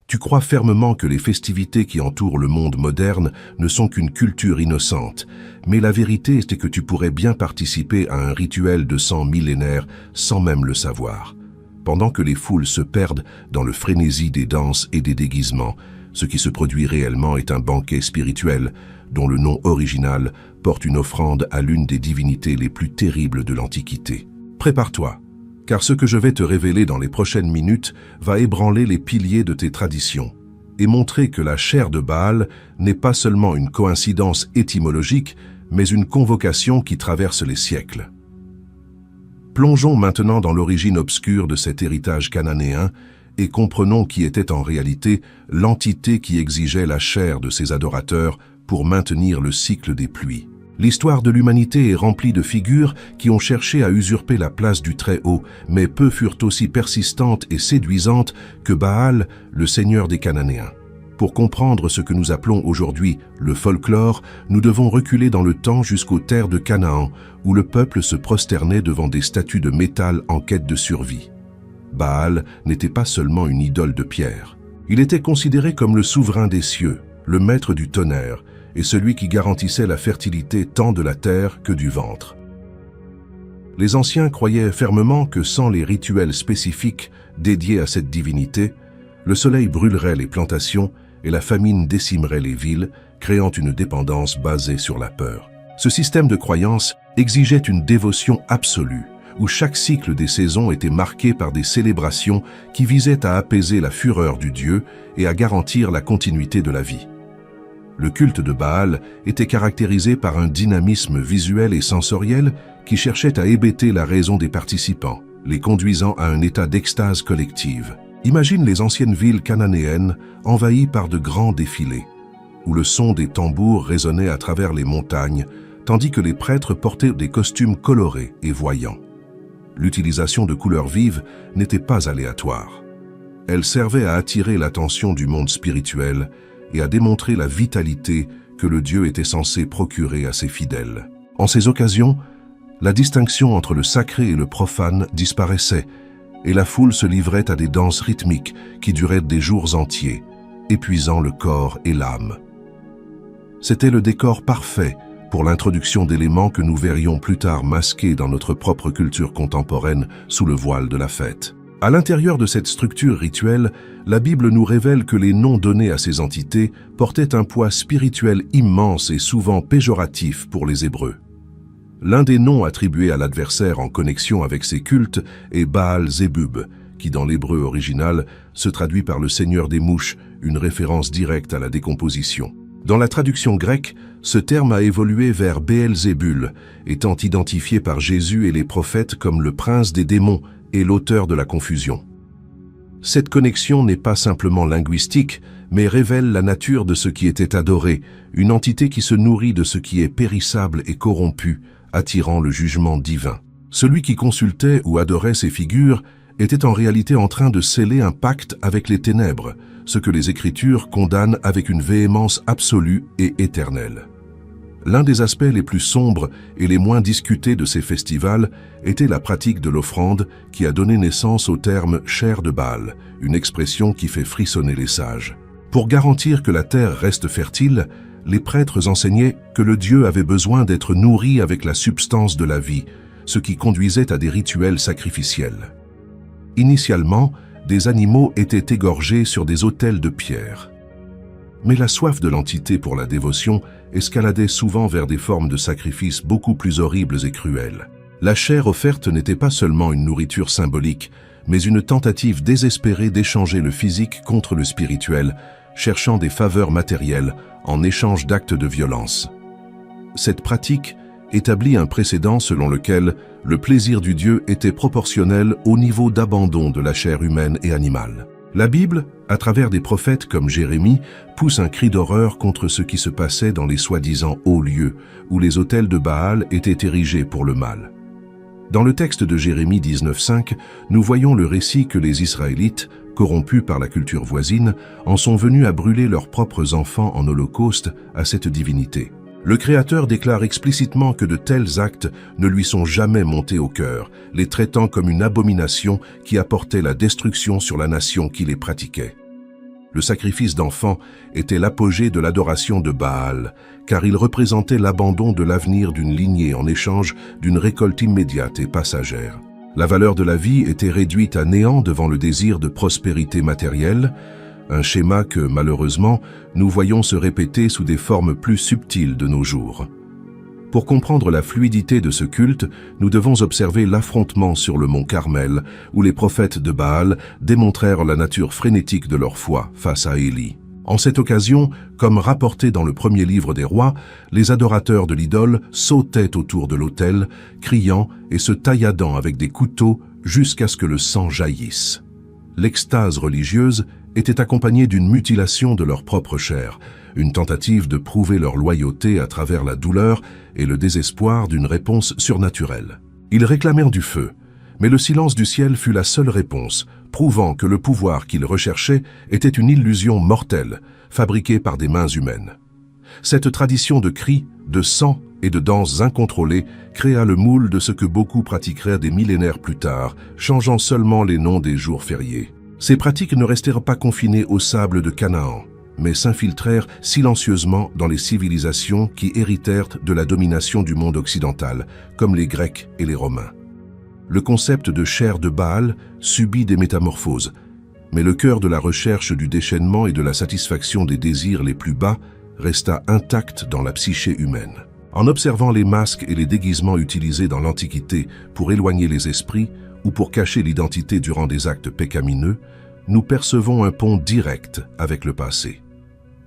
Tu crois fermement que les festivités qui entourent le monde moderne ne sont qu'une culture innocente, mais la vérité est que tu pourrais bien participer à un rituel de sang millénaire sans même le savoir. Pendant que les foules se perdent dans le frénésie des danses et des déguisements, ce qui se produit réellement est un banquet spirituel dont le nom original porte une offrande à l'une des divinités les plus terribles de l'Antiquité. Prépare-toi, car ce que je vais te révéler dans les prochaines minutes va ébranler les piliers de tes traditions et montrer que la chair de Baal n'est pas seulement une coïncidence étymologique, mais une convocation qui traverse les siècles. Plongeons maintenant dans l'origine obscure de cet héritage cananéen et comprenons qui était en réalité l'entité qui exigeait la chair de ses adorateurs pour maintenir le cycle des pluies. L'histoire de l'humanité est remplie de figures qui ont cherché à usurper la place du Très-Haut, mais peu furent aussi persistantes et séduisantes que Baal, le seigneur des Cananéens. Pour comprendre ce que nous appelons aujourd'hui le folklore, nous devons reculer dans le temps jusqu'aux terres de Canaan, où le peuple se prosternait devant des statues de métal en quête de survie. Baal n'était pas seulement une idole de pierre. Il était considéré comme le souverain des cieux, le maître du tonnerre, et celui qui garantissait la fertilité tant de la terre que du ventre. Les anciens croyaient fermement que sans les rituels spécifiques dédiés à cette divinité, le soleil brûlerait les plantations et la famine décimerait les villes, créant une dépendance basée sur la peur. Ce système de croyance exigeait une dévotion absolue, où chaque cycle des saisons était marqué par des célébrations qui visaient à apaiser la fureur du dieu et à garantir la continuité de la vie. Le culte de Baal était caractérisé par un dynamisme visuel et sensoriel qui cherchait à hébéter la raison des participants, les conduisant à un état d'extase collective. Imagine les anciennes villes cananéennes envahies par de grands défilés, où le son des tambours résonnait à travers les montagnes, tandis que les prêtres portaient des costumes colorés et voyants. L'utilisation de couleurs vives n'était pas aléatoire. Elle servait à attirer l'attention du monde spirituel et à démontrer la vitalité que le Dieu était censé procurer à ses fidèles. En ces occasions, la distinction entre le sacré et le profane disparaissait, et la foule se livrait à des danses rythmiques qui duraient des jours entiers, épuisant le corps et l'âme. C'était le décor parfait pour l'introduction d'éléments que nous verrions plus tard masqués dans notre propre culture contemporaine sous le voile de la fête. À l'intérieur de cette structure rituelle, la Bible nous révèle que les noms donnés à ces entités portaient un poids spirituel immense et souvent péjoratif pour les Hébreux. L'un des noms attribués à l'adversaire en connexion avec ces cultes est Baal-Zébub, qui dans l'hébreu original se traduit par le seigneur des mouches, une référence directe à la décomposition. Dans la traduction grecque, ce terme a évolué vers Béelzébul, étant identifié par Jésus et les prophètes comme le prince des démons et l'auteur de la confusion. Cette connexion n'est pas simplement linguistique, mais révèle la nature de ce qui était adoré, une entité qui se nourrit de ce qui est périssable et corrompu, attirant le jugement divin. Celui qui consultait ou adorait ces figures était en réalité en train de sceller un pacte avec les ténèbres, ce que les Écritures condamnent avec une véhémence absolue et éternelle. L'un des aspects les plus sombres et les moins discutés de ces festivals était la pratique de l'offrande qui a donné naissance au terme « chair de Baal », une expression qui fait frissonner les sages. Pour garantir que la terre reste fertile, les prêtres enseignaient que le Dieu avait besoin d'être nourri avec la substance de la vie, ce qui conduisait à des rituels sacrificiels. Initialement, des animaux étaient égorgés sur des autels de pierre. Mais la soif de l'entité pour la dévotion escaladait souvent vers des formes de sacrifices beaucoup plus horribles et cruelles. La chair offerte n'était pas seulement une nourriture symbolique, mais une tentative désespérée d'échanger le physique contre le spirituel, cherchant des faveurs matérielles en échange d'actes de violence. Cette pratique établit un précédent selon lequel le plaisir du Dieu était proportionnel au niveau d'abandon de la chair humaine et animale. La Bible, à travers des prophètes comme Jérémie, pousse un cri d'horreur contre ce qui se passait dans les soi-disant hauts lieux, où les autels de Baal étaient érigés pour le mal. Dans le texte de Jérémie 19:5, nous voyons le récit que les Israélites, corrompus par la culture voisine, en sont venus à brûler leurs propres enfants en holocauste à cette divinité. Le Créateur déclare explicitement que de tels actes ne lui sont jamais montés au cœur, les traitant comme une abomination qui apportait la destruction sur la nation qui les pratiquait. Le sacrifice d'enfants était l'apogée de l'adoration de Baal, car il représentait l'abandon de l'avenir d'une lignée en échange d'une récolte immédiate et passagère. La valeur de la vie était réduite à néant devant le désir de prospérité matérielle, un schéma que, malheureusement, nous voyons se répéter sous des formes plus subtiles de nos jours. Pour comprendre la fluidité de ce culte, nous devons observer l'affrontement sur le mont Carmel, où les prophètes de Baal démontrèrent la nature frénétique de leur foi face à Élie. En cette occasion, comme rapporté dans le premier livre des rois, les adorateurs de l'idole sautaient autour de l'autel, criant et se tailladant avec des couteaux jusqu'à ce que le sang jaillisse. L'extase religieuse était accompagnée d'une mutilation de leur propre chair, une tentative de prouver leur loyauté à travers la douleur et le désespoir d'une réponse surnaturelle. Ils réclamèrent du feu, mais le silence du ciel fut la seule réponse, prouvant que le pouvoir qu'ils recherchaient était une illusion mortelle, fabriquée par des mains humaines. Cette tradition de cris, de sang et de danses incontrôlées créa le moule de ce que beaucoup pratiqueraient des millénaires plus tard, changeant seulement les noms des jours fériés. Ces pratiques ne restèrent pas confinées au sable de Canaan, mais s'infiltrèrent silencieusement dans les civilisations qui héritèrent de la domination du monde occidental, comme les Grecs et les Romains. Le concept de chair de Baal subit des métamorphoses, mais le cœur de la recherche du déchaînement et de la satisfaction des désirs les plus bas resta intact dans la psyché humaine. En observant les masques et les déguisements utilisés dans l'Antiquité pour éloigner les esprits ou pour cacher l'identité durant des actes pécamineux, nous percevons un pont direct avec le passé.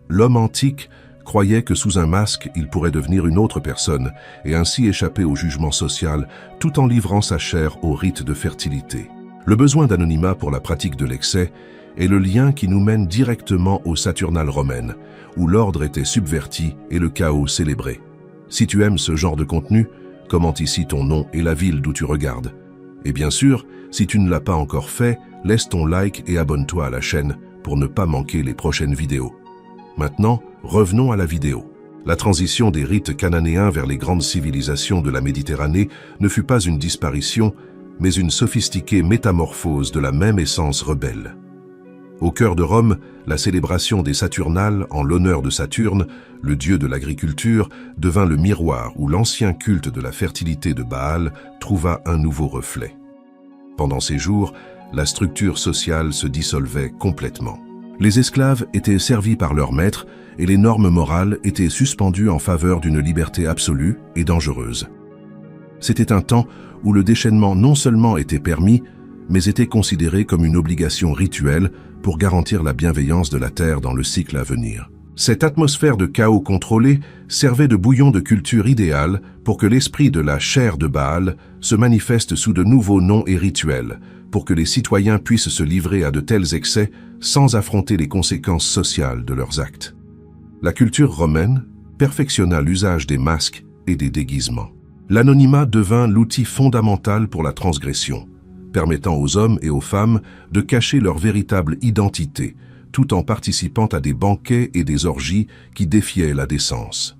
L'homme antique croyait que sous un masque, il pourrait devenir une autre personne et ainsi échapper au jugement social tout en livrant sa chair au rite de fertilité. Le besoin d'anonymat pour la pratique de l'excès est le lien qui nous mène directement aux Saturnales romaines, où l'ordre était subverti et le chaos célébré. Si tu aimes ce genre de contenu, commente ici ton nom et la ville d'où tu regardes. Et bien sûr, si tu ne l'as pas encore fait, laisse ton like et abonne-toi à la chaîne pour ne pas manquer les prochaines vidéos. Maintenant, revenons à la vidéo. La transition des rites cananéens vers les grandes civilisations de la Méditerranée ne fut pas une disparition, mais une sophistiquée métamorphose de la même essence rebelle. Au cœur de Rome, la célébration des Saturnales en l'honneur de Saturne, le dieu de l'agriculture, devint le miroir où l'ancien culte de la fertilité de Baal trouva un nouveau reflet. Pendant ces jours, la structure sociale se dissolvait complètement. Les esclaves étaient servis par leurs maîtres et les normes morales étaient suspendues en faveur d'une liberté absolue et dangereuse. C'était un temps où le déchaînement non seulement était permis, mais était considéré comme une obligation rituelle pour garantir la bienveillance de la terre dans le cycle à venir. Cette atmosphère de chaos contrôlé servait de bouillon de culture idéal pour que l'esprit de la chair de Baal se manifeste sous de nouveaux noms et rituels, pour que les citoyens puissent se livrer à de tels excès sans affronter les conséquences sociales de leurs actes. La culture romaine perfectionna l'usage des masques et des déguisements. L'anonymat devint l'outil fondamental pour la transgression, permettant aux hommes et aux femmes de cacher leur véritable identité, tout en participant à des banquets et des orgies qui défiaient la décence.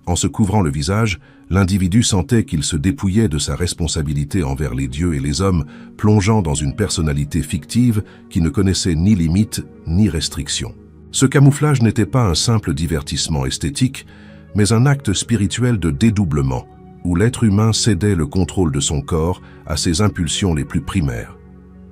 En se couvrant le visage, l'individu sentait qu'il se dépouillait de sa responsabilité envers les dieux et les hommes, plongeant dans une personnalité fictive qui ne connaissait ni limites ni restrictions. Ce camouflage n'était pas un simple divertissement esthétique, mais un acte spirituel de dédoublement, où l'être humain cédait le contrôle de son corps à ses impulsions les plus primaires.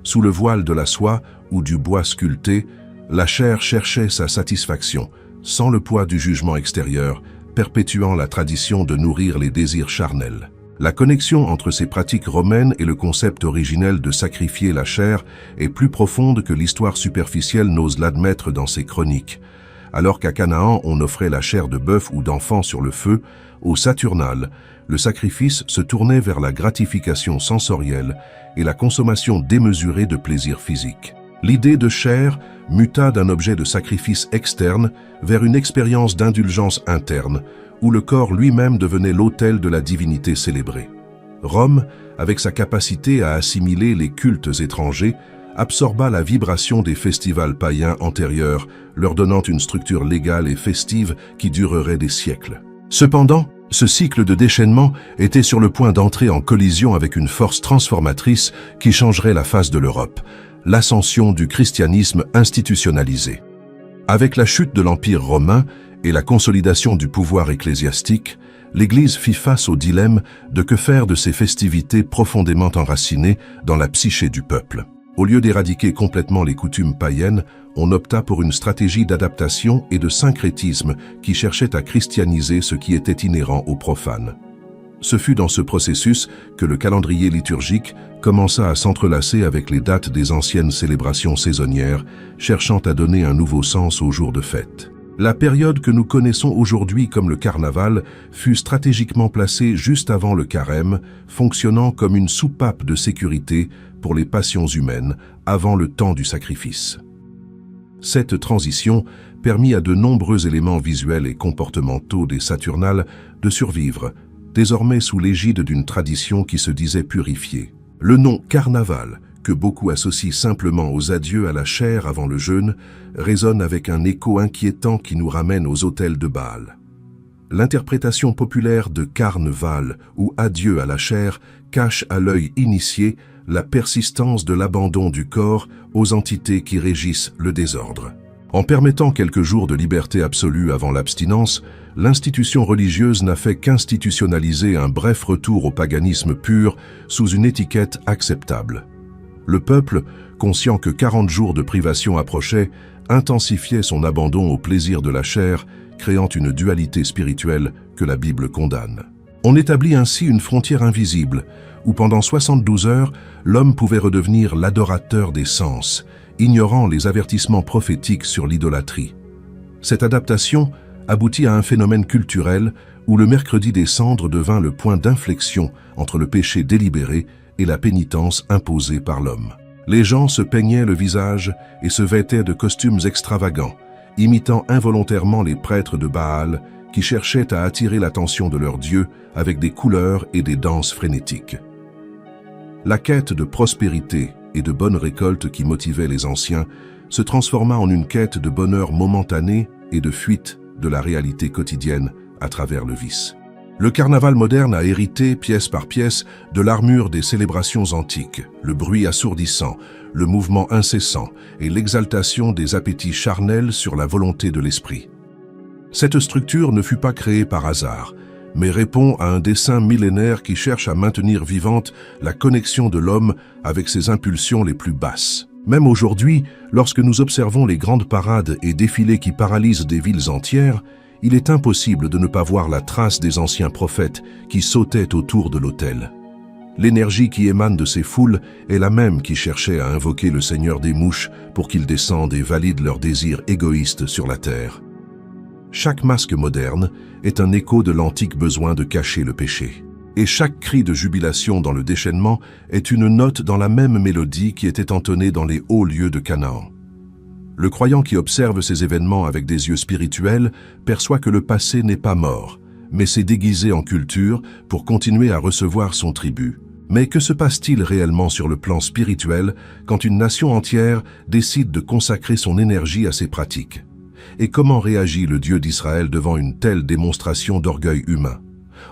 Sous le voile de la soie ou du bois sculpté, la chair cherchait sa satisfaction, sans le poids du jugement extérieur, perpétuant la tradition de nourrir les désirs charnels. La connexion entre ces pratiques romaines et le concept originel de sacrifier la chair est plus profonde que l'histoire superficielle n'ose l'admettre dans ses chroniques. Alors qu'à Canaan, on offrait la chair de bœuf ou d'enfant sur le feu, aux Saturnales, le sacrifice se tournait vers la gratification sensorielle et la consommation démesurée de plaisirs physiques. L'idée de chair muta d'un objet de sacrifice externe vers une expérience d'indulgence interne, où le corps lui-même devenait l'autel de la divinité célébrée. Rome, avec sa capacité à assimiler les cultes étrangers, absorba la vibration des festivals païens antérieurs, leur donnant une structure légale et festive qui durerait des siècles. Cependant, ce cycle de déchaînement était sur le point d'entrer en collision avec une force transformatrice qui changerait la face de l'Europe, l'ascension du christianisme institutionnalisé. Avec la chute de l'Empire romain et la consolidation du pouvoir ecclésiastique, l'Église fit face au dilemme de que faire de ces festivités profondément enracinées dans la psyché du peuple. Au lieu d'éradiquer complètement les coutumes païennes, on opta pour une stratégie d'adaptation et de syncrétisme qui cherchait à christianiser ce qui était inhérent aux profanes. Ce fut dans ce processus que le calendrier liturgique commença à s'entrelacer avec les dates des anciennes célébrations saisonnières, cherchant à donner un nouveau sens aux jours de fête. La période que nous connaissons aujourd'hui comme le carnaval fut stratégiquement placée juste avant le carême, fonctionnant comme une soupape de sécurité pour les passions humaines avant le temps du sacrifice. Cette transition permit à de nombreux éléments visuels et comportementaux des Saturnales de survivre, désormais sous l'égide d'une tradition qui se disait purifiée. Le nom carnaval, que beaucoup associent simplement aux adieux à la chair avant le jeûne, résonne avec un écho inquiétant qui nous ramène aux autels de Baal. L'interprétation populaire de carnaval ou adieu à la chair cache à l'œil initié la persistance de l'abandon du corps aux entités qui régissent le désordre. En permettant quelques jours de liberté absolue avant l'abstinence, l'institution religieuse n'a fait qu'institutionnaliser un bref retour au paganisme pur sous une étiquette acceptable. Le peuple, conscient que 40 jours de privation approchaient, intensifiait son abandon au plaisir de la chair, créant une dualité spirituelle que la Bible condamne. On établit ainsi une frontière invisible, où pendant 72 heures, l'homme pouvait redevenir l'adorateur des sens, ignorant les avertissements prophétiques sur l'idolâtrie. Cette adaptation aboutit à un phénomène culturel où le mercredi des cendres devint le point d'inflexion entre le péché délibéré et la pénitence imposée par l'homme. Les gens se peignaient le visage et se vêtaient de costumes extravagants, imitant involontairement les prêtres de Baal qui cherchaient à attirer l'attention de leur dieu avec des couleurs et des danses frénétiques. La quête de prospérité et de bonne récolte qui motivait les anciens se transforma en une quête de bonheur momentané et de fuite de la réalité quotidienne à travers le vice. Le carnaval moderne a hérité, pièce par pièce, de l'armure des célébrations antiques, le bruit assourdissant, le mouvement incessant et l'exaltation des appétits charnels sur la volonté de l'esprit. Cette structure ne fut pas créée par hasard, mais répond à un dessein millénaire qui cherche à maintenir vivante la connexion de l'homme avec ses impulsions les plus basses. Même aujourd'hui, lorsque nous observons les grandes parades et défilés qui paralysent des villes entières, il est impossible de ne pas voir la trace des anciens prophètes qui sautaient autour de l'autel. L'énergie qui émane de ces foules est la même qui cherchait à invoquer le Seigneur des mouches pour qu'il descende et valide leurs désirs égoïstes sur la terre. Chaque masque moderne est un écho de l'antique besoin de cacher le péché. Et chaque cri de jubilation dans le déchaînement est une note dans la même mélodie qui était entonnée dans les hauts lieux de Canaan. Le croyant qui observe ces événements avec des yeux spirituels perçoit que le passé n'est pas mort, mais s'est déguisé en culture pour continuer à recevoir son tribut. Mais que se passe-t-il réellement sur le plan spirituel quand une nation entière décide de consacrer son énergie à ces pratiques? Et comment réagit le Dieu d'Israël devant une telle démonstration d'orgueil humain?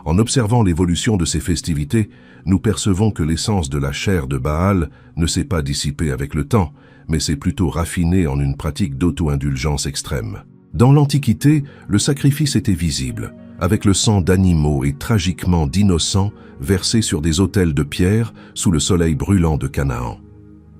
En observant l'évolution de ces festivités, nous percevons que l'essence de la chair de Baal ne s'est pas dissipée avec le temps, mais s'est plutôt raffinée en une pratique d'auto-indulgence extrême. Dans l'Antiquité, le sacrifice était visible, avec le sang d'animaux et tragiquement d'innocents versés sur des autels de pierre sous le soleil brûlant de Canaan.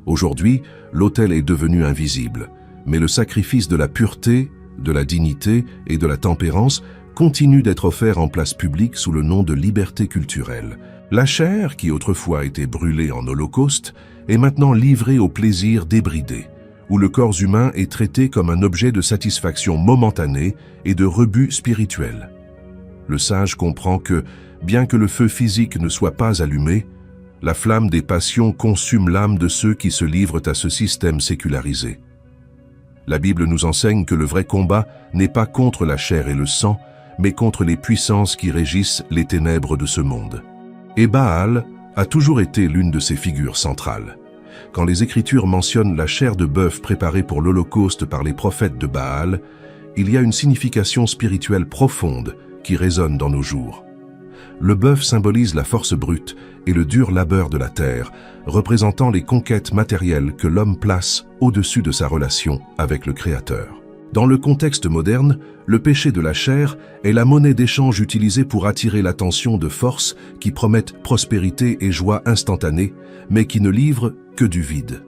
Aujourd'hui, l'autel est devenu invisible, mais le sacrifice de la pureté, de la dignité et de la tempérance continue d'être offert en place publique sous le nom de liberté culturelle. La chair, qui autrefois était brûlée en holocauste, est maintenant livrée au plaisir débridé, où le corps humain est traité comme un objet de satisfaction momentanée et de rebut spirituel. Le sage comprend que, bien que le feu physique ne soit pas allumé, la flamme des passions consume l'âme de ceux qui se livrent à ce système sécularisé. La Bible nous enseigne que le vrai combat n'est pas contre la chair et le sang, mais contre les puissances qui régissent les ténèbres de ce monde. Et Baal a toujours été l'une de ces figures centrales. Quand les Écritures mentionnent la chair de bœuf préparée pour l'Holocauste par les prophètes de Baal, il y a une signification spirituelle profonde qui résonne dans nos jours. Le bœuf symbolise la force brute et le dur labeur de la terre, représentant les conquêtes matérielles que l'homme place au-dessus de sa relation avec le Créateur. Dans le contexte moderne, le péché de la chair est la monnaie d'échange utilisée pour attirer l'attention de forces qui promettent prospérité et joie instantanée, mais qui ne livrent que du vide.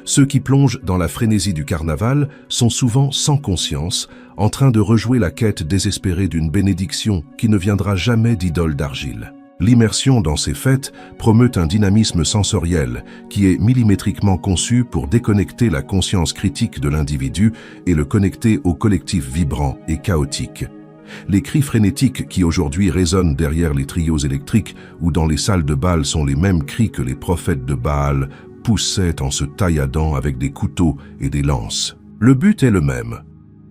Ceux qui plongent dans la frénésie du carnaval sont souvent sans conscience, en train de rejouer la quête désespérée d'une bénédiction qui ne viendra jamais d'idole d'argile. L'immersion dans ces fêtes promeut un dynamisme sensoriel qui est millimétriquement conçu pour déconnecter la conscience critique de l'individu et le connecter au collectif vibrant et chaotique. Les cris frénétiques qui aujourd'hui résonnent derrière les trios électriques ou dans les salles de bal sont les mêmes cris que les prophètes de Baal poussaient en se tailladant avec des couteaux et des lances. Le but est le même,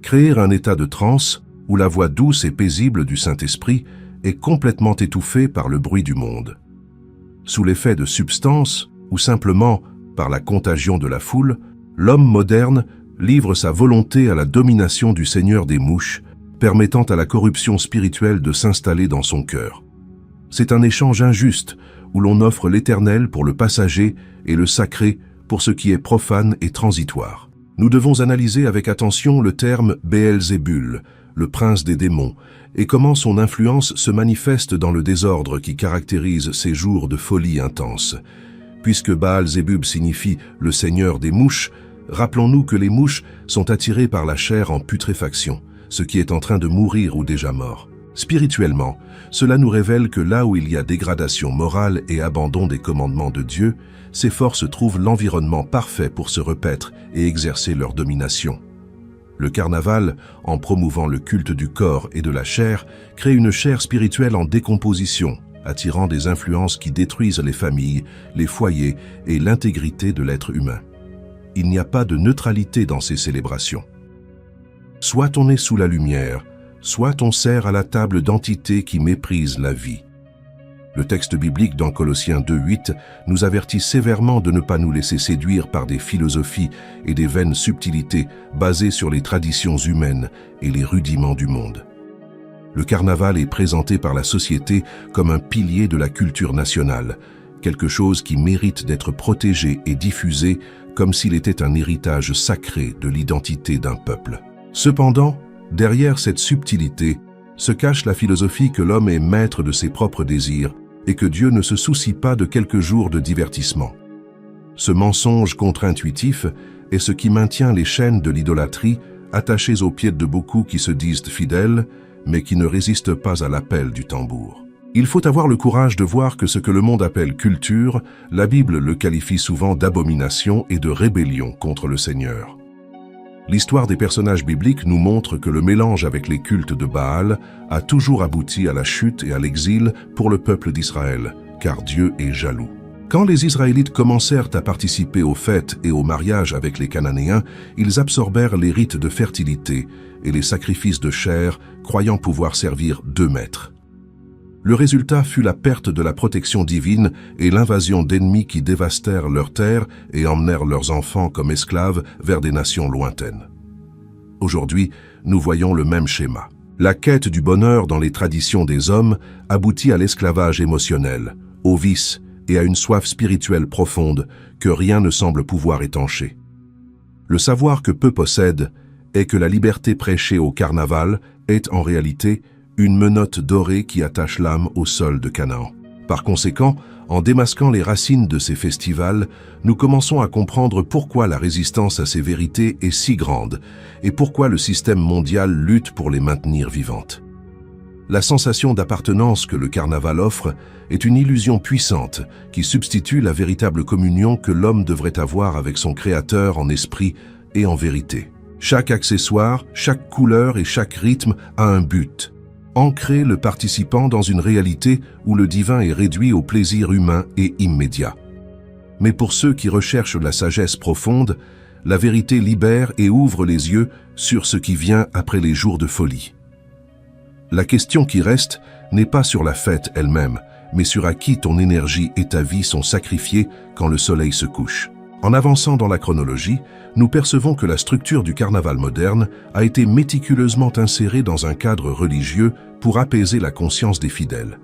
créer un état de transe où la voix douce et paisible du Saint-Esprit est complètement étouffée par le bruit du monde. Sous l'effet de substances ou simplement par la contagion de la foule, l'homme moderne livre sa volonté à la domination du Seigneur des mouches, permettant à la corruption spirituelle de s'installer dans son cœur. C'est un échange injuste où l'on offre l'éternel pour le passager et le sacré pour ce qui est profane et transitoire. Nous devons analyser avec attention le terme Béelzébul, le prince des démons, et comment son influence se manifeste dans le désordre qui caractérise ces jours de folie intense. Puisque Baal-Zébub signifie « le seigneur des mouches », rappelons-nous que les mouches sont attirées par la chair en putréfaction, ce qui est en train de mourir ou déjà mort. Spirituellement, cela nous révèle que là où il y a dégradation morale et abandon des commandements de Dieu, ces forces trouvent l'environnement parfait pour se repaître et exercer leur domination. Le carnaval, en promouvant le culte du corps et de la chair, crée une chair spirituelle en décomposition, attirant des influences qui détruisent les familles, les foyers et l'intégrité de l'être humain. Il n'y a pas de neutralité dans ces célébrations. Soit on est sous la lumière, soit on sert à la table d'entités qui méprisent la vie. Le texte biblique dans Colossiens 2:8 nous avertit sévèrement de ne pas nous laisser séduire par des philosophies et des vaines subtilités basées sur les traditions humaines et les rudiments du monde. Le carnaval est présenté par la société comme un pilier de la culture nationale, quelque chose qui mérite d'être protégé et diffusé comme s'il était un héritage sacré de l'identité d'un peuple. Cependant, derrière cette subtilité, se cache la philosophie que l'homme est maître de ses propres désirs et que Dieu ne se soucie pas de quelques jours de divertissement. Ce mensonge contre-intuitif est ce qui maintient les chaînes de l'idolâtrie attachées aux pieds de beaucoup qui se disent fidèles, mais qui ne résistent pas à l'appel du tambour. Il faut avoir le courage de voir que ce que le monde appelle culture, la Bible le qualifie souvent d'abomination et de rébellion contre le Seigneur. L'histoire des personnages bibliques nous montre que le mélange avec les cultes de Baal a toujours abouti à la chute et à l'exil pour le peuple d'Israël, car Dieu est jaloux. Quand les Israélites commencèrent à participer aux fêtes et aux mariages avec les Cananéens, ils absorbèrent les rites de fertilité et les sacrifices de chair, croyant pouvoir servir deux maîtres. Le résultat fut la perte de la protection divine et l'invasion d'ennemis qui dévastèrent leurs terres et emmenèrent leurs enfants comme esclaves vers des nations lointaines. Aujourd'hui, nous voyons le même schéma. La quête du bonheur dans les traditions des hommes aboutit à l'esclavage émotionnel, au vice et à une soif spirituelle profonde que rien ne semble pouvoir étancher. Le savoir que peu possèdent est que la liberté prêchée au carnaval est en réalité une menotte dorée qui attache l'âme au sol de Canaan. Par conséquent, en démasquant les racines de ces festivals, nous commençons à comprendre pourquoi la résistance à ces vérités est si grande et pourquoi le système mondial lutte pour les maintenir vivantes. La sensation d'appartenance que le carnaval offre est une illusion puissante qui substitue la véritable communion que l'homme devrait avoir avec son Créateur en esprit et en vérité. Chaque accessoire, chaque couleur et chaque rythme a un but. Ancrer le participant dans une réalité où le divin est réduit au plaisir humain et immédiat. Mais pour ceux qui recherchent la sagesse profonde, la vérité libère et ouvre les yeux sur ce qui vient après les jours de folie. La question qui reste n'est pas sur la fête elle-même, mais sur à qui ton énergie et ta vie sont sacrifiées quand le soleil se couche. En avançant dans la chronologie, nous percevons que la structure du carnaval moderne a été méticuleusement insérée dans un cadre religieux pour apaiser la conscience des fidèles.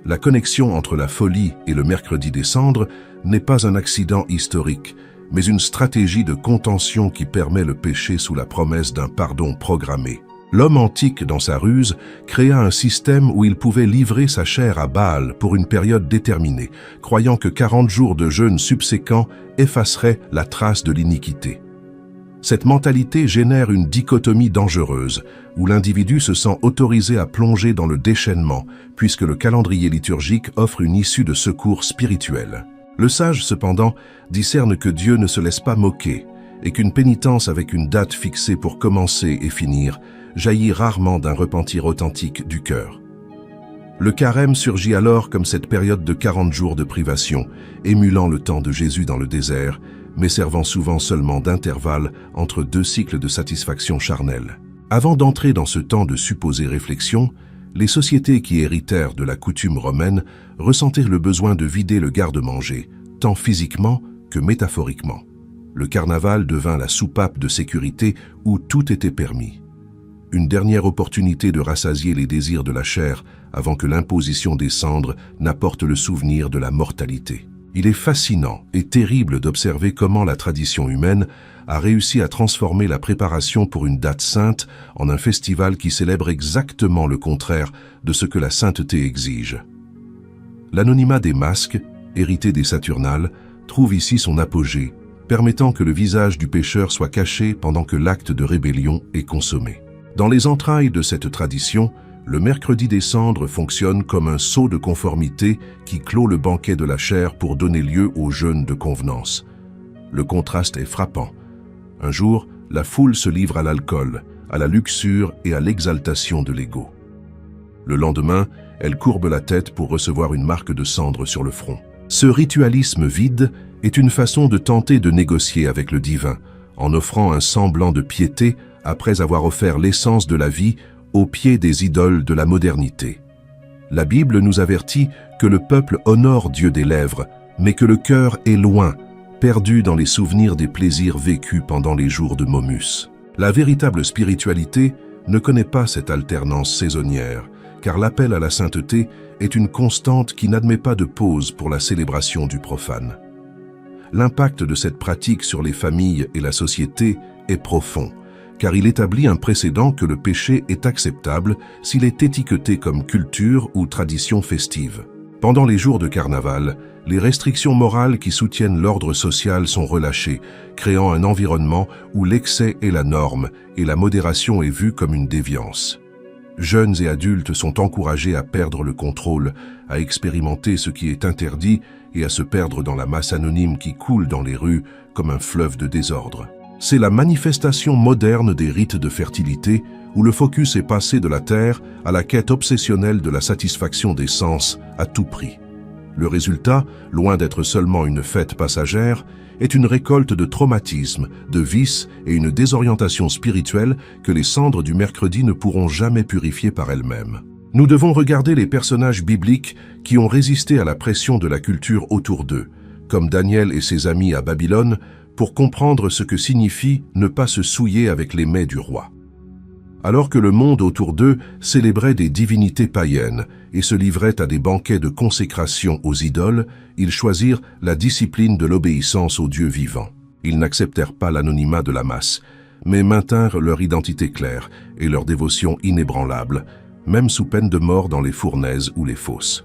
La connexion entre la folie et le mercredi des cendres n'est pas un accident historique, mais une stratégie de contention qui permet le péché sous la promesse d'un pardon programmé. L'homme antique, dans sa ruse, créa un système où il pouvait livrer sa chair à Baal pour une période déterminée, croyant que 40 jours de jeûne subséquents effaceraient la trace de l'iniquité. Cette mentalité génère une dichotomie dangereuse, où l'individu se sent autorisé à plonger dans le déchaînement, puisque le calendrier liturgique offre une issue de secours spirituel. Le sage, cependant, discerne que Dieu ne se laisse pas moquer, et qu'une pénitence avec une date fixée pour commencer et finir jaillit rarement d'un repentir authentique du cœur. Le carême surgit alors comme cette période de 40 jours de privation, émulant le temps de Jésus dans le désert, mais servant souvent seulement d'intervalle entre 2 cycles de satisfaction charnelle. Avant d'entrer dans ce temps de supposée réflexion, les sociétés qui héritèrent de la coutume romaine ressentirent le besoin de vider le garde-manger, tant physiquement que métaphoriquement. Le carnaval devint la soupape de sécurité où tout était permis. Une dernière opportunité de rassasier les désirs de la chair avant que l'imposition des cendres n'apporte le souvenir de la mortalité. Il est fascinant et terrible d'observer comment la tradition humaine a réussi à transformer la préparation pour une date sainte en un festival qui célèbre exactement le contraire de ce que la sainteté exige. L'anonymat des masques, hérité des Saturnales, trouve ici son apogée, permettant que le visage du pécheur soit caché pendant que l'acte de rébellion est consommé. Dans les entrailles de cette tradition, le mercredi des cendres fonctionne comme un sceau de conformité qui clôt le banquet de la chair pour donner lieu au jeûne de convenance. Le contraste est frappant. Un jour, la foule se livre à l'alcool, à la luxure et à l'exaltation de l'ego. Le lendemain, elle courbe la tête pour recevoir une marque de cendre sur le front. Ce ritualisme vide est une façon de tenter de négocier avec le divin, en offrant un semblant de piété après avoir offert l'essence de la vie au pied des idoles de la modernité. La Bible nous avertit que le peuple honore Dieu des lèvres, mais que le cœur est loin, perdu dans les souvenirs des plaisirs vécus pendant les jours de Momus. La véritable spiritualité ne connaît pas cette alternance saisonnière, car l'appel à la sainteté est une constante qui n'admet pas de pause pour la célébration du profane. L'impact de cette pratique sur les familles et la société est profond, car il établit un précédent que le péché est acceptable s'il est étiqueté comme culture ou tradition festive. Pendant les jours de carnaval, les restrictions morales qui soutiennent l'ordre social sont relâchées, créant un environnement où l'excès est la norme et la modération est vue comme une déviance. Jeunes et adultes sont encouragés à perdre le contrôle, à expérimenter ce qui est interdit et à se perdre dans la masse anonyme qui coule dans les rues comme un fleuve de désordre. C'est la manifestation moderne des rites de fertilité où le focus est passé de la terre à la quête obsessionnelle de la satisfaction des sens à tout prix. Le résultat, loin d'être seulement une fête passagère, est une récolte de traumatismes, de vices et une désorientation spirituelle que les cendres du mercredi ne pourront jamais purifier par elles-mêmes. Nous devons regarder les personnages bibliques qui ont résisté à la pression de la culture autour d'eux, comme Daniel et ses amis à Babylone, pour comprendre ce que signifie ne pas se souiller avec les mets du roi. Alors que le monde autour d'eux célébrait des divinités païennes et se livrait à des banquets de consécration aux idoles, ils choisirent la discipline de l'obéissance au Dieu vivant. Ils n'acceptèrent pas l'anonymat de la masse, mais maintinrent leur identité claire et leur dévotion inébranlable, même sous peine de mort dans les fournaises ou les fosses.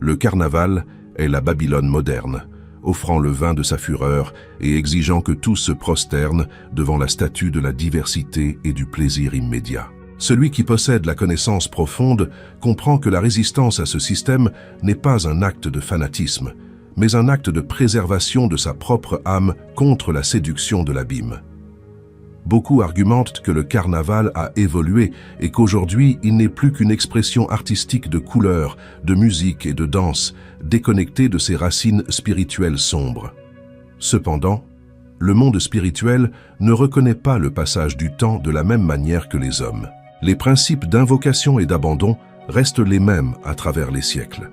Le carnaval est la Babylone moderne, offrant le vin de sa fureur et exigeant que tous se prosternent devant la statue de la diversité et du plaisir immédiat. Celui qui possède la connaissance profonde comprend que la résistance à ce système n'est pas un acte de fanatisme, mais un acte de préservation de sa propre âme contre la séduction de l'abîme. Beaucoup argumentent que le carnaval a évolué et qu'aujourd'hui il n'est plus qu'une expression artistique de couleurs, de musique et de danse, déconnectée de ses racines spirituelles sombres. Cependant, le monde spirituel ne reconnaît pas le passage du temps de la même manière que les hommes. Les principes d'invocation et d'abandon restent les mêmes à travers les siècles.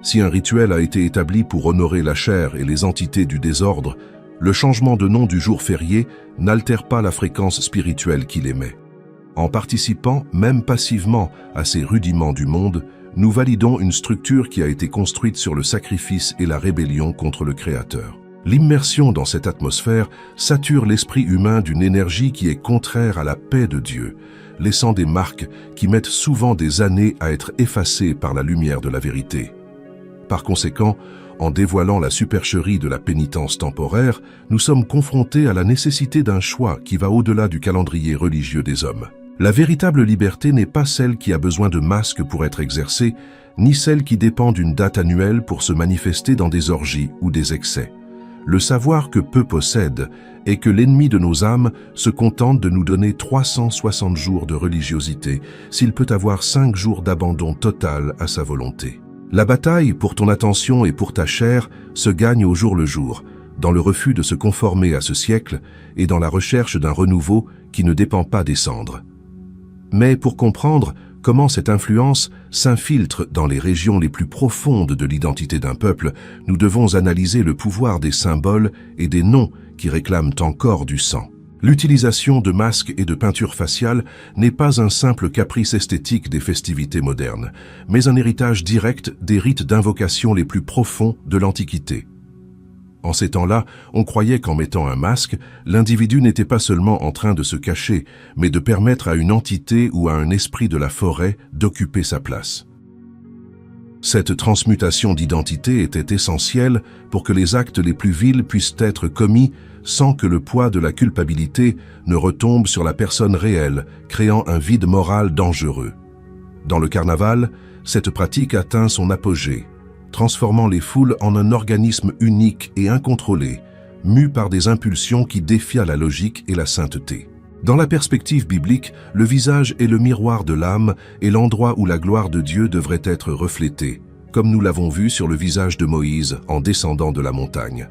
Si un rituel a été établi pour honorer la chair et les entités du désordre, le changement de nom du jour férié n'altère pas la fréquence spirituelle qu'il émet. En participant, même passivement, à ces rudiments du monde, nous validons une structure qui a été construite sur le sacrifice et la rébellion contre le Créateur. L'immersion dans cette atmosphère sature l'esprit humain d'une énergie qui est contraire à la paix de Dieu, laissant des marques qui mettent souvent des années à être effacées par la lumière de la vérité. Par conséquent, en dévoilant la supercherie de la pénitence temporaire, nous sommes confrontés à la nécessité d'un choix qui va au-delà du calendrier religieux des hommes. La véritable liberté n'est pas celle qui a besoin de masques pour être exercée, ni celle qui dépend d'une date annuelle pour se manifester dans des orgies ou des excès. Le savoir que peu possède est que l'ennemi de nos âmes se contente de nous donner 360 jours de religiosité s'il peut avoir 5 jours d'abandon total à sa volonté. La bataille pour ton attention et pour ta chair se gagne au jour le jour, dans le refus de se conformer à ce siècle et dans la recherche d'un renouveau qui ne dépend pas des cendres. Mais pour comprendre comment cette influence s'infiltre dans les régions les plus profondes de l'identité d'un peuple, nous devons analyser le pouvoir des symboles et des noms qui réclament encore du sang. L'utilisation de masques et de peintures faciales n'est pas un simple caprice esthétique des festivités modernes, mais un héritage direct des rites d'invocation les plus profonds de l'Antiquité. En ces temps-là, on croyait qu'en mettant un masque, l'individu n'était pas seulement en train de se cacher, mais de permettre à une entité ou à un esprit de la forêt d'occuper sa place. Cette transmutation d'identité était essentielle pour que les actes les plus vils puissent être commis sans que le poids de la culpabilité ne retombe sur la personne réelle, créant un vide moral dangereux. Dans le carnaval, cette pratique atteint son apogée, transformant les foules en un organisme unique et incontrôlé, mu par des impulsions qui défiaient la logique et la sainteté. Dans la perspective biblique, le visage est le miroir de l'âme et l'endroit où la gloire de Dieu devrait être reflétée, comme nous l'avons vu sur le visage de Moïse en descendant de la montagne.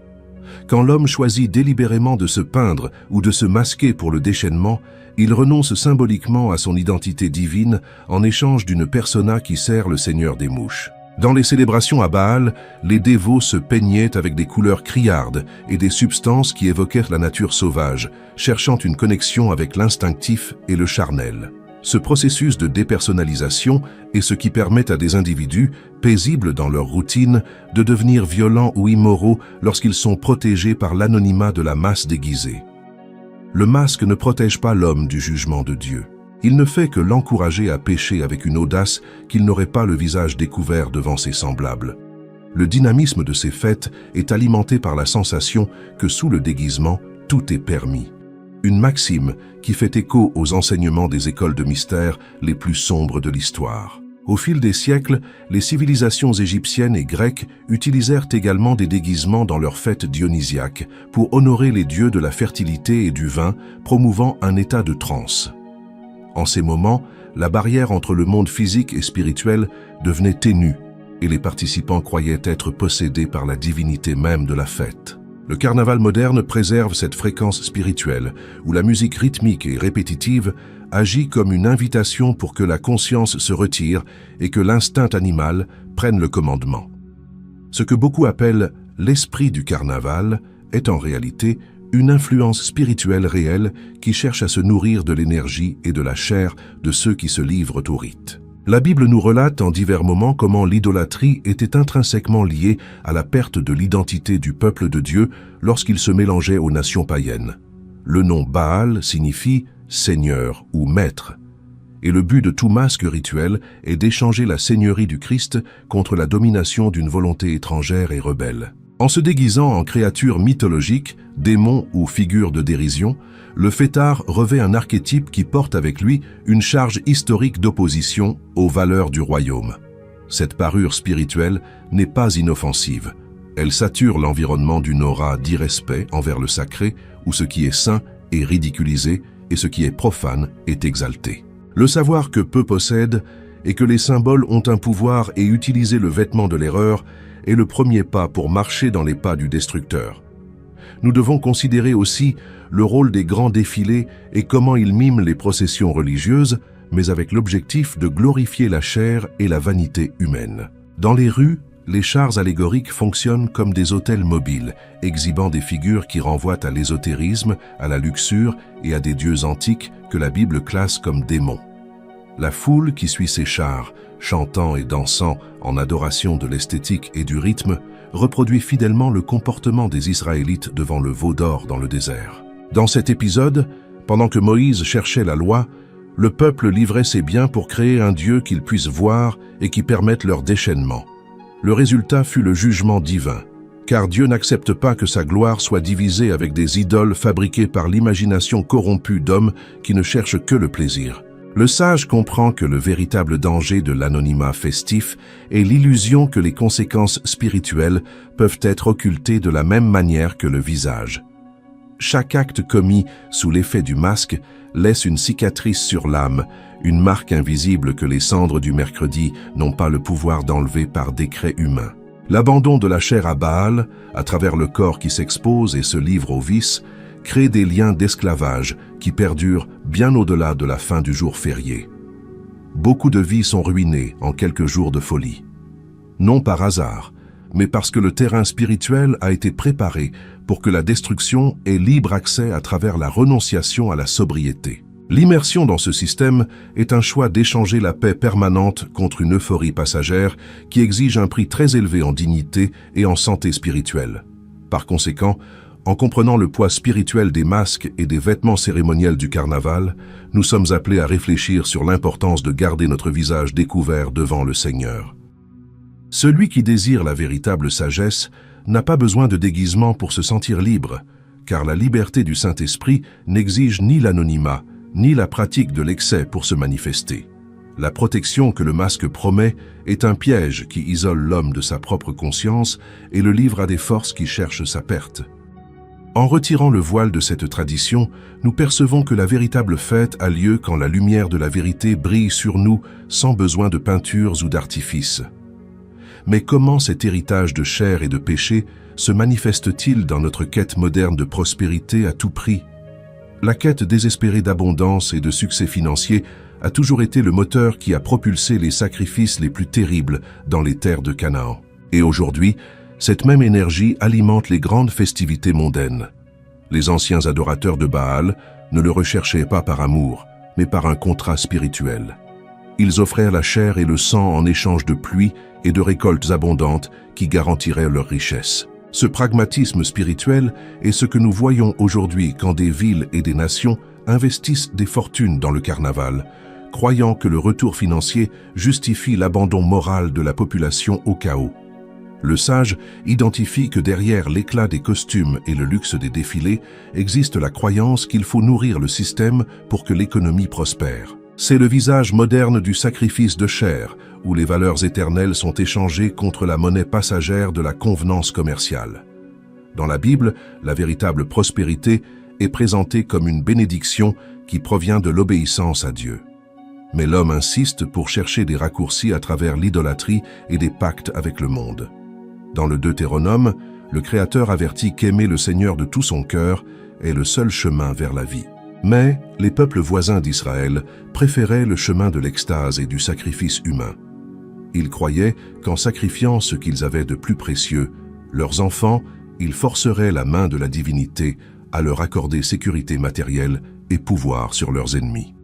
Quand l'homme choisit délibérément de se peindre ou de se masquer pour le déchaînement, il renonce symboliquement à son identité divine en échange d'une persona qui sert le Seigneur des mouches. Dans les célébrations à Baal, les dévots se peignaient avec des couleurs criardes et des substances qui évoquaient la nature sauvage, cherchant une connexion avec l'instinctif et le charnel. Ce processus de dépersonnalisation est ce qui permet à des individus, paisibles dans leur routine, de devenir violents ou immoraux lorsqu'ils sont protégés par l'anonymat de la masse déguisée. Le masque ne protège pas l'homme du jugement de Dieu. Il ne fait que l'encourager à pécher avec une audace qu'il n'aurait pas le visage découvert devant ses semblables. Le dynamisme de ces fêtes est alimenté par la sensation que sous le déguisement, tout est permis. Une maxime qui fait écho aux enseignements des écoles de mystère les plus sombres de l'histoire. Au fil des siècles, les civilisations égyptiennes et grecques utilisèrent également des déguisements dans leurs fêtes dionysiaques pour honorer les dieux de la fertilité et du vin, promouvant un état de transe. En ces moments, la barrière entre le monde physique et spirituel devenait ténue et les participants croyaient être possédés par la divinité même de la fête. Le carnaval moderne préserve cette fréquence spirituelle où la musique rythmique et répétitive agit comme une invitation pour que la conscience se retire et que l'instinct animal prenne le commandement. Ce que beaucoup appellent l'esprit du carnaval est en réalité une influence spirituelle réelle qui cherche à se nourrir de l'énergie et de la chair de ceux qui se livrent au rite. La Bible nous relate en divers moments comment l'idolâtrie était intrinsèquement liée à la perte de l'identité du peuple de Dieu lorsqu'il se mélangeait aux nations païennes. Le nom Baal signifie « Seigneur » ou « Maître », et le but de tout masque rituel est d'échanger la seigneurie du Christ contre la domination d'une volonté étrangère et rebelle. En se déguisant en créature mythologique, démon ou figure de dérision, le fêtard revêt un archétype qui porte avec lui une charge historique d'opposition aux valeurs du royaume. Cette parure spirituelle n'est pas inoffensive. Elle sature l'environnement d'une aura d'irrespect envers le sacré, où ce qui est saint est ridiculisé et ce qui est profane est exalté. Le savoir que peu possèdent et que les symboles ont un pouvoir et utiliser le vêtement de l'erreur est le premier pas pour marcher dans les pas du destructeur. Nous devons considérer aussi le rôle des grands défilés et comment ils miment les processions religieuses, mais avec l'objectif de glorifier la chair et la vanité humaine. Dans les rues, les chars allégoriques fonctionnent comme des autels mobiles, exhibant des figures qui renvoient à l'ésotérisme, à la luxure et à des dieux antiques que la Bible classe comme démons. La foule qui suit ces chars, chantant et dansant en adoration de l'esthétique et du rythme, reproduit fidèlement le comportement des Israélites devant le veau d'or dans le désert. Dans cet épisode, pendant que Moïse cherchait la loi, le peuple livrait ses biens pour créer un Dieu qu'ils puissent voir et qui permette leur déchaînement. Le résultat fut le jugement divin, car Dieu n'accepte pas que sa gloire soit divisée avec des idoles fabriquées par l'imagination corrompue d'hommes qui ne cherchent que le plaisir. Le sage comprend que le véritable danger de l'anonymat festif est l'illusion que les conséquences spirituelles peuvent être occultées de la même manière que le visage. Chaque acte commis sous l'effet du masque laisse une cicatrice sur l'âme, une marque invisible que les cendres du mercredi n'ont pas le pouvoir d'enlever par décret humain. L'abandon de la chair à Baal, à travers le corps qui s'expose et se livre au vice, crée des liens d'esclavage qui perdurent bien au-delà de la fin du jour férié. Beaucoup de vies sont ruinées en quelques jours de folie. Non par hasard, mais parce que le terrain spirituel a été préparé pour que la destruction ait libre accès à travers la renonciation à la sobriété. L'immersion dans ce système est un choix d'échanger la paix permanente contre une euphorie passagère qui exige un prix très élevé en dignité et en santé spirituelle. Par conséquent, en comprenant le poids spirituel des masques et des vêtements cérémoniels du carnaval, nous sommes appelés à réfléchir sur l'importance de garder notre visage découvert devant le Seigneur. Celui qui désire la véritable sagesse n'a pas besoin de déguisement pour se sentir libre, car la liberté du Saint-Esprit n'exige ni l'anonymat, ni la pratique de l'excès pour se manifester. La protection que le masque promet est un piège qui isole l'homme de sa propre conscience et le livre à des forces qui cherchent sa perte. En retirant le voile de cette tradition, nous percevons que la véritable fête a lieu quand la lumière de la vérité brille sur nous sans besoin de peintures ou d'artifices. Mais comment cet héritage de chair et de péché se manifeste-t-il dans notre quête moderne de prospérité à tout prix? La quête désespérée d'abondance et de succès financier a toujours été le moteur qui a propulsé les sacrifices les plus terribles dans les terres de Canaan. Et aujourd'hui, cette même énergie alimente les grandes festivités mondaines. Les anciens adorateurs de Baal ne le recherchaient pas par amour, mais par un contrat spirituel. Ils offrèrent la chair et le sang en échange de pluie et de récoltes abondantes qui garantiraient leur richesse. Ce pragmatisme spirituel est ce que nous voyons aujourd'hui quand des villes et des nations investissent des fortunes dans le carnaval, croyant que le retour financier justifie l'abandon moral de la population au chaos. Le sage identifie que derrière l'éclat des costumes et le luxe des défilés existe la croyance qu'il faut nourrir le système pour que l'économie prospère. C'est le visage moderne du sacrifice de chair, où les valeurs éternelles sont échangées contre la monnaie passagère de la convenance commerciale. Dans la Bible, la véritable prospérité est présentée comme une bénédiction qui provient de l'obéissance à Dieu. Mais l'homme insiste pour chercher des raccourcis à travers l'idolâtrie et des pactes avec le monde. Dans le Deutéronome, le Créateur avertit qu'aimer le Seigneur de tout son cœur est le seul chemin vers la vie. Mais les peuples voisins d'Israël préféraient le chemin de l'extase et du sacrifice humain. Ils croyaient qu'en sacrifiant ce qu'ils avaient de plus précieux, leurs enfants, ils forceraient la main de la divinité à leur accorder sécurité matérielle et pouvoir sur leurs ennemis.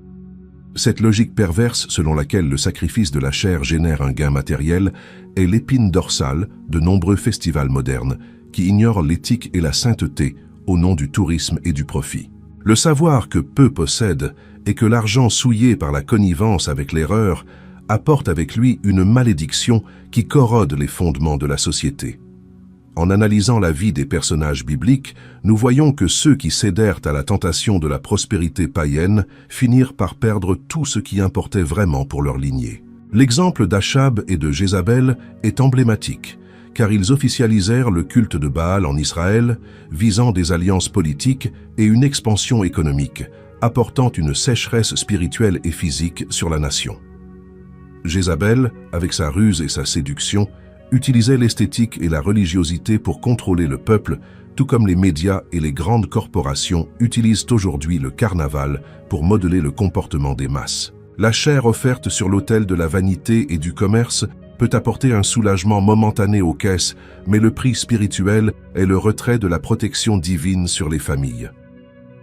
Cette logique perverse selon laquelle le sacrifice de la chair génère un gain matériel est l'épine dorsale de nombreux festivals modernes qui ignorent l'éthique et la sainteté au nom du tourisme et du profit. Le savoir que peu possèdent et que l'argent souillé par la connivence avec l'erreur apporte avec lui une malédiction qui corrode les fondements de la société. En analysant la vie des personnages bibliques, nous voyons que ceux qui cédèrent à la tentation de la prospérité païenne finirent par perdre tout ce qui importait vraiment pour leur lignée. L'exemple d'Achab et de Jézabel est emblématique, car ils officialisèrent le culte de Baal en Israël, visant des alliances politiques et une expansion économique, apportant une sécheresse spirituelle et physique sur la nation. Jézabel, avec sa ruse et sa séduction, utilisait l'esthétique et la religiosité pour contrôler le peuple, tout comme les médias et les grandes corporations utilisent aujourd'hui le carnaval pour modeler le comportement des masses. La chair offerte sur l'autel de la vanité et du commerce peut apporter un soulagement momentané aux caisses, mais le prix spirituel est le retrait de la protection divine sur les familles.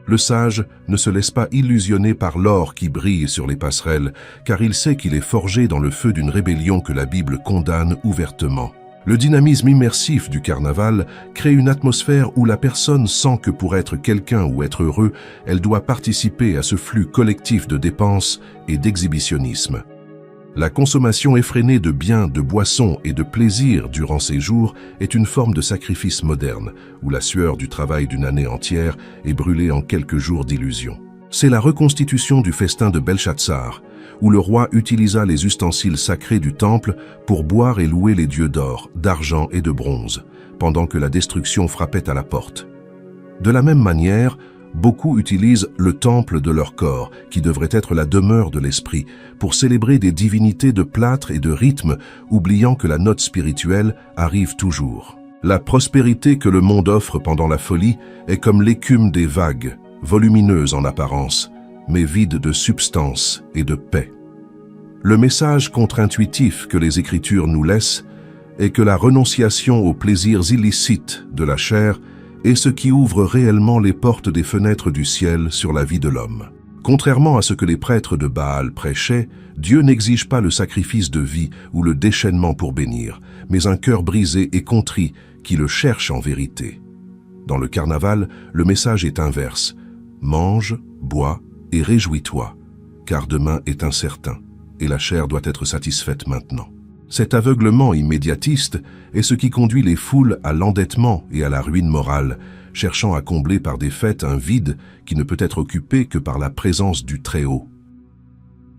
Le sage ne se laisse pas illusionner par l'or qui brille sur les passerelles, car il sait qu'il est forgé dans le feu d'une rébellion que la Bible condamne ouvertement. Le dynamisme immersif du carnaval crée une atmosphère où la personne sent que pour être quelqu'un ou être heureux, elle doit participer à ce flux collectif de dépenses et d'exhibitionnisme. La consommation effrénée de biens, de boissons et de plaisirs durant ces jours est une forme de sacrifice moderne, où la sueur du travail d'une année entière est brûlée en quelques jours d'illusion. C'est la reconstitution du festin de Belshazzar, où le roi utilisa les ustensiles sacrés du temple pour boire et louer les dieux d'or, d'argent et de bronze, pendant que la destruction frappait à la porte. De la même manière, beaucoup utilisent le temple de leur corps, qui devrait être la demeure de l'esprit, pour célébrer des divinités de plâtre et de rythme, oubliant que la note spirituelle arrive toujours. La prospérité que le monde offre pendant la folie est comme l'écume des vagues, volumineuse en apparence, mais vide de substance et de paix. Le message contre-intuitif que les Écritures nous laissent est que la renonciation aux plaisirs illicites de la chair est ce qui ouvre réellement les portes des fenêtres du ciel sur la vie de l'homme. Contrairement à ce que les prêtres de Baal prêchaient, Dieu n'exige pas le sacrifice de vie ou le déchaînement pour bénir, mais un cœur brisé et contrit qui le cherche en vérité. Dans le carnaval, le message est inverse. Mange, bois et réjouis-toi, car demain est incertain, et la chair doit être satisfaite maintenant. Cet aveuglement immédiatiste est ce qui conduit les foules à l'endettement et à la ruine morale, cherchant à combler par des fêtes un vide qui ne peut être occupé que par la présence du Très-Haut.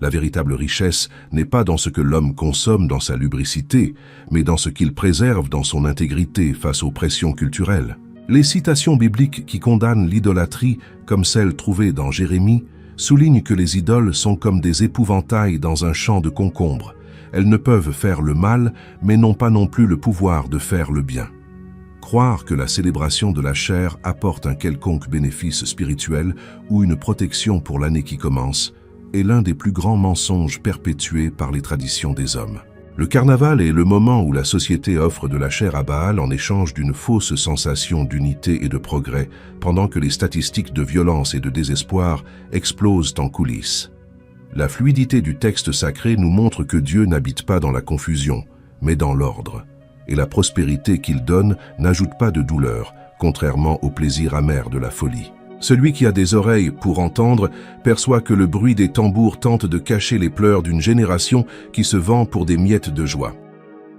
La véritable richesse n'est pas dans ce que l'homme consomme dans sa lubricité, mais dans ce qu'il préserve dans son intégrité face aux pressions culturelles. Les citations bibliques qui condamnent l'idolâtrie, comme celle trouvée dans Jérémie, soulignent que les idoles sont comme des épouvantails dans un champ de concombres. Elles ne peuvent faire le mal, mais n'ont pas non plus le pouvoir de faire le bien. Croire que la célébration de la chair apporte un quelconque bénéfice spirituel ou une protection pour l'année qui commence est l'un des plus grands mensonges perpétués par les traditions des hommes. Le carnaval est le moment où la société offre de la chair à Baal en échange d'une fausse sensation d'unité et de progrès, pendant que les statistiques de violence et de désespoir explosent en coulisses. La fluidité du texte sacré nous montre que Dieu n'habite pas dans la confusion, mais dans l'ordre, et la prospérité qu'il donne n'ajoute pas de douleur, contrairement au plaisir amer de la folie. Celui qui a des oreilles pour entendre perçoit que le bruit des tambours tente de cacher les pleurs d'une génération qui se vend pour des miettes de joie.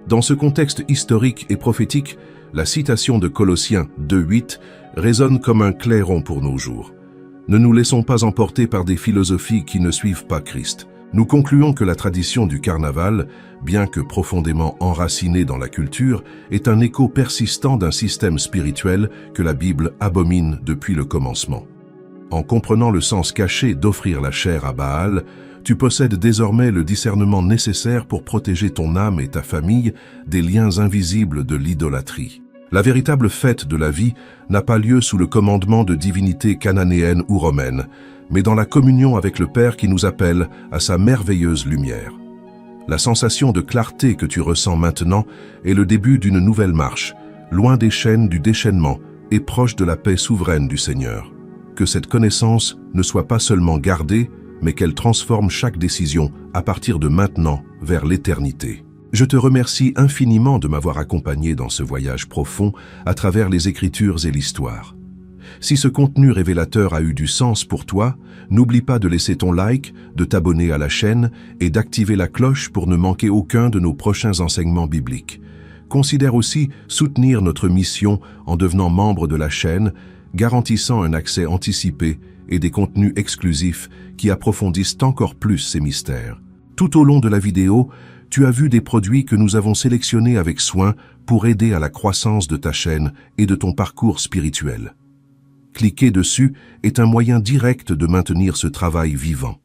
Dans ce contexte historique et prophétique, la citation de Colossiens 2:8 résonne comme un clairon pour nos jours. Ne nous laissons pas emporter par des philosophies qui ne suivent pas Christ. Nous concluons que la tradition du carnaval, bien que profondément enracinée dans la culture, est un écho persistant d'un système spirituel que la Bible abomine depuis le commencement. En comprenant le sens caché d'offrir la chair à Baal, tu possèdes désormais le discernement nécessaire pour protéger ton âme et ta famille des liens invisibles de l'idolâtrie. La véritable fête de la vie n'a pas lieu sous le commandement de divinités cananéennes ou romaines, mais dans la communion avec le Père qui nous appelle à sa merveilleuse lumière. La sensation de clarté que tu ressens maintenant est le début d'une nouvelle marche, loin des chaînes du déchaînement et proche de la paix souveraine du Seigneur. Que cette connaissance ne soit pas seulement gardée, mais qu'elle transforme chaque décision à partir de maintenant vers l'éternité. Je te remercie infiniment de m'avoir accompagné dans ce voyage profond à travers les Écritures et l'histoire. Si ce contenu révélateur a eu du sens pour toi, n'oublie pas de laisser ton like, de t'abonner à la chaîne et d'activer la cloche pour ne manquer aucun de nos prochains enseignements bibliques. Considère aussi soutenir notre mission en devenant membre de la chaîne, garantissant un accès anticipé et des contenus exclusifs qui approfondissent encore plus ces mystères. Tout au long de la vidéo, tu as vu des produits que nous avons sélectionnés avec soin pour aider à la croissance de ta chaîne et de ton parcours spirituel. Cliquer dessus est un moyen direct de maintenir ce travail vivant.